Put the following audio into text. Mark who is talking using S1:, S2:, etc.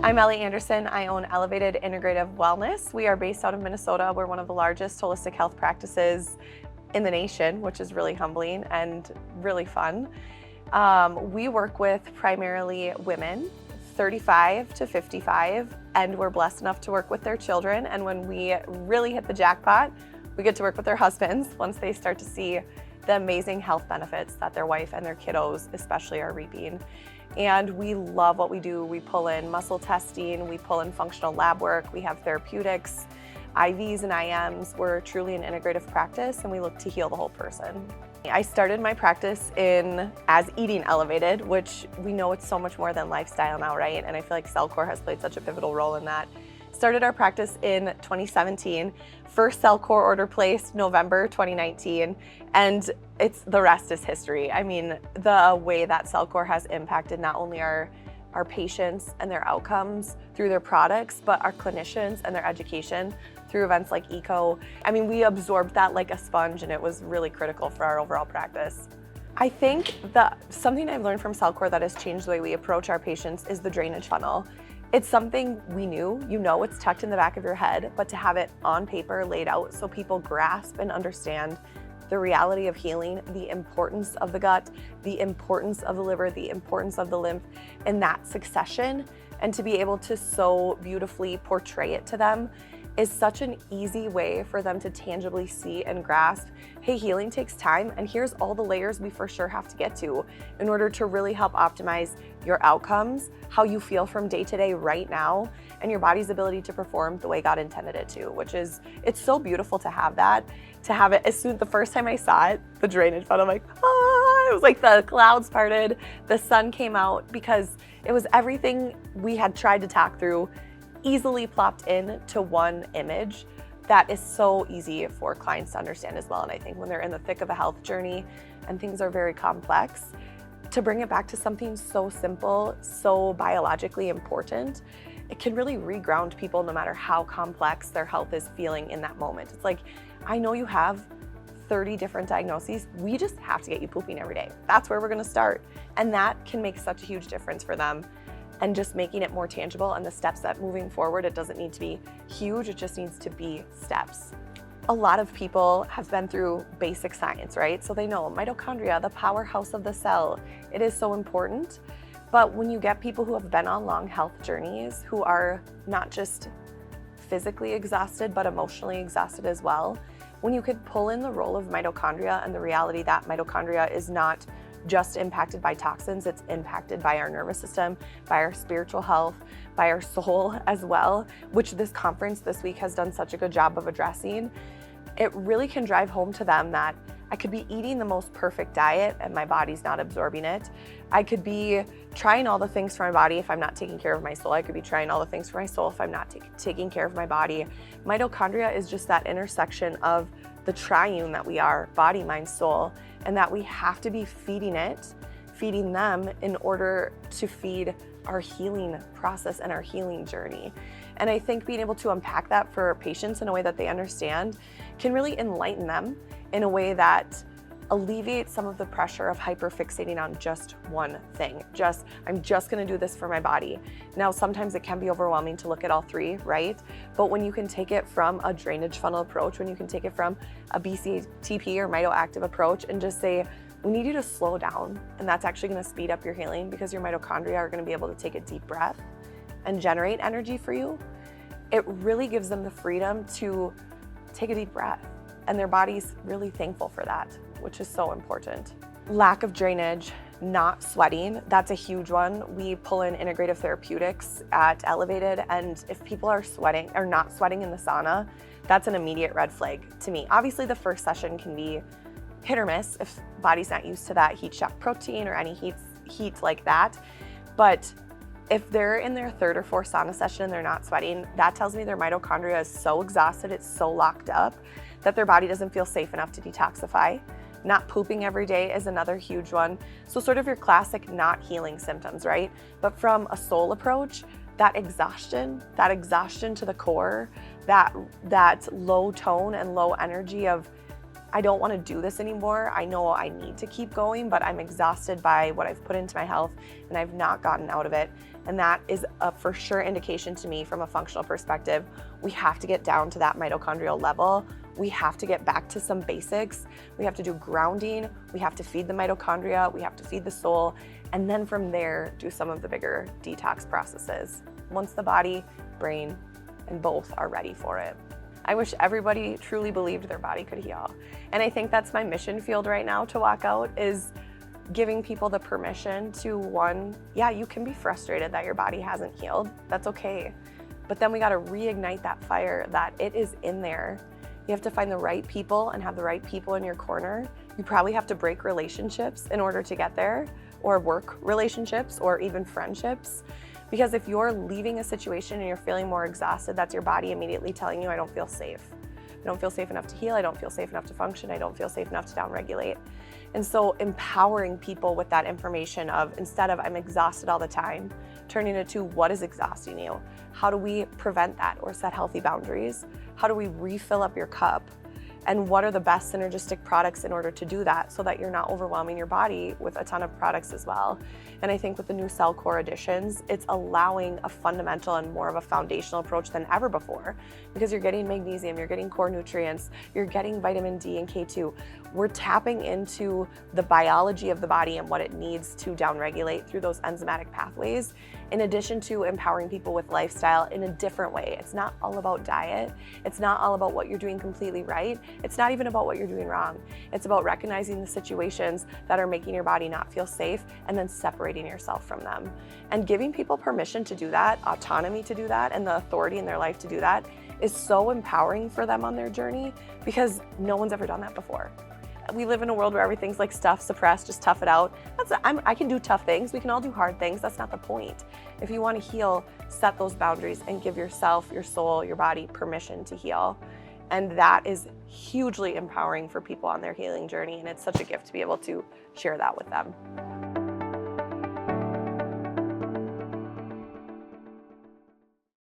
S1: I'm Ellie Anderson. I own Elevated Integrative Wellness. We are based out of Minnesota. We're one of the largest holistic health practices in the nation, which is really humbling and really fun. We work with primarily women, 35 to 55, and we're blessed enough to work with their children. And when we really hit the jackpot, we get to work with their husbands once they start to see the amazing health benefits that their wife and their kiddos especially are reaping. And we love what we do. We pull in muscle testing, we pull in functional lab work, we have therapeutics, IVs and IMs. We're truly an integrative practice and we look to heal the whole person. I started my practice as Eating Elevated, which we know it's so much more than lifestyle now, right? And I feel like CellCore has played such a pivotal role in that. Started our practice in 2017. First CellCore order placed November 2019, and the rest is history. I mean, the way that CellCore has impacted not only our patients and their outcomes through their products, but our clinicians and their education through events like ECO. I mean, we absorbed that like a sponge, and it was really critical for our overall practice. I think something I've learned from CellCore that has changed the way we approach our patients is the drainage funnel. It's something we knew, it's tucked in the back of your head, but to have it on paper laid out so people grasp and understand the reality of healing, the importance of the gut, the importance of the liver, the importance of the lymph in that succession, and to be able to so beautifully portray it to them is such an easy way for them to tangibly see and grasp, hey, healing takes time, and here's all the layers we for sure have to get to in order to really help optimize your outcomes, how you feel from day to day right now, and your body's ability to perform the way God intended it to, it's so beautiful to have it the first time I saw it, the drainage funnel, I'm like, it was like the clouds parted, the sun came out, because it was everything we had tried to talk through easily plopped in to one image that is so easy for clients to understand as well. And I think when they're in the thick of a health journey and things are very complex, to bring it back to something so simple, so biologically important, it can really reground people no matter how complex their health is feeling in that moment. It's like, I know you have 30 different diagnoses. We just have to get you pooping every day. That's where we're gonna start. And that can make such a huge difference for them. And just making it more tangible, and the steps that moving forward, it doesn't need to be huge, it just needs to be steps. A lot of people have been through basic science, right? So they know mitochondria, the powerhouse of the cell, it is so important. But when you get people who have been on long health journeys, who are not just physically exhausted, but emotionally exhausted as well, when you could pull in the role of mitochondria and the reality that mitochondria is not just impacted by toxins, it's impacted by our nervous system, by our spiritual health, by our soul as well, which this conference this week has done such a good job of addressing. It really can drive home to them that I could be eating the most perfect diet and my body's not absorbing it. I could be trying all the things for my body if I'm not taking care of my soul. I could be trying all the things for my soul if I'm not taking care of my body. Mitochondria is just that intersection of the triune that we are, body, mind, soul, and that we have to be feeding them in order to feed our healing process and our healing journey. And I think being able to unpack that for patients in a way that they understand can really enlighten them in a way that alleviates some of the pressure of hyperfixating on just one thing. I'm just gonna do this for my body. Now, sometimes it can be overwhelming to look at all three, right? But when you can take it from a drainage funnel approach, when you can take it from a BCTP or mitoactive approach and just say, we need you to slow down, and that's actually gonna speed up your healing because your mitochondria are gonna be able to take a deep breath and generate energy for you. It really gives them the freedom to take a deep breath, and their body's really thankful for that, which is so important. Lack of drainage, not sweating, that's a huge one. We pull in integrative therapeutics at Elevated, and if people are sweating or not sweating in the sauna, that's an immediate red flag to me. Obviously, the first session can be hit or miss if body's not used to that heat shock protein or any heat like that. But if they're in their third or fourth sauna session and they're not sweating, that tells me their mitochondria is so exhausted, it's so locked up that their body doesn't feel safe enough to detoxify. Not pooping every day is another huge one. So sort of your classic not healing symptoms, right? But from a soul approach, that exhaustion to the core, that low tone and low energy of I don't want to do this anymore. I know I need to keep going, but I'm exhausted by what I've put into my health and I've not gotten out of it. And that is a for sure indication to me from a functional perspective. We have to get down to that mitochondrial level. We have to get back to some basics. We have to do grounding. We have to feed the mitochondria. We have to feed the soul. And then from there, do some of the bigger detox processes once the body, brain, and both are ready for it. I wish everybody truly believed their body could heal. And I think that's my mission field right now to walk out, is giving people the permission to, one, yeah, you can be frustrated that your body hasn't healed. That's okay. But then we got to reignite that fire, that it is in there. You have to find the right people and have the right people in your corner. You probably have to break relationships in order to get there, or work relationships, or even friendships. Because if you're leaving a situation and you're feeling more exhausted, that's your body immediately telling you, I don't feel safe. I don't feel safe enough to heal. I don't feel safe enough to function. I don't feel safe enough to downregulate. And so empowering people with that information of, instead of I'm exhausted all the time, turning it to what is exhausting you? How do we prevent that or set healthy boundaries? How do we refill up your cup? And what are the best synergistic products in order to do that, so that you're not overwhelming your body with a ton of products as well. And I think with the new cell core additions, it's allowing a fundamental and more of a foundational approach than ever before, because you're getting magnesium, you're getting core nutrients, you're getting vitamin D and K2. We're tapping into the biology of the body and what it needs to downregulate through those enzymatic pathways, in addition to empowering people with lifestyle in a different way. It's not all about diet. It's not all about what you're doing completely right. It's not even about what you're doing wrong. It's about recognizing the situations that are making your body not feel safe and then separating yourself from them. And giving people permission to do that, autonomy to do that, and the authority in their life to do that is so empowering for them on their journey, because no one's ever done that before. We live in a world where everything's like stuff, suppressed, just tough it out. I can do tough things. We can all do hard things. That's not the point. If you want to heal, set those boundaries and give yourself, your soul, your body permission to heal. And that is hugely empowering for people on their healing journey. And it's such a gift to be able to share that with them.